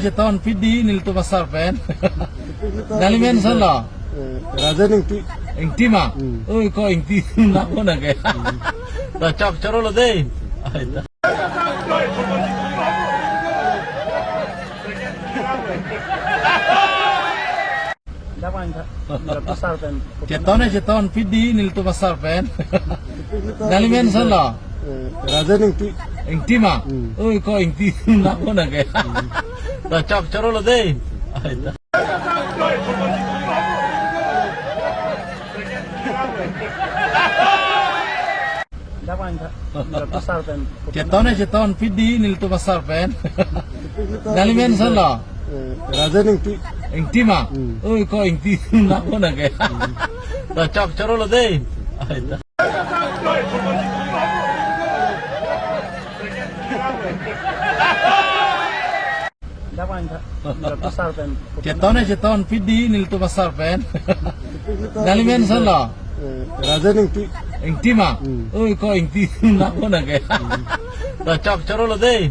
Ceton pidi nilito masarpen. Dalimen sala. Rajan Ingti ma. Oi ko ingti na ko na kaya. Ta chok choro lo deh. Ceton pidi nilito masarpen. Dalimen sala. Rajan Ingti ma. Oi ko ingti na ko na kaya. Ta chok choro lo deh. Ceton pidi nilito masarpen. Dalimen sala. Rajan Ingti ma. Oi ko ingti na ko na kaya. Ta chok choro lo deh. Ceton pidi nilito masarpen. Dalimen sala. Rajan Ingti ma. Oi ko ingti na ko na kaya. Ta chok choro lo deh.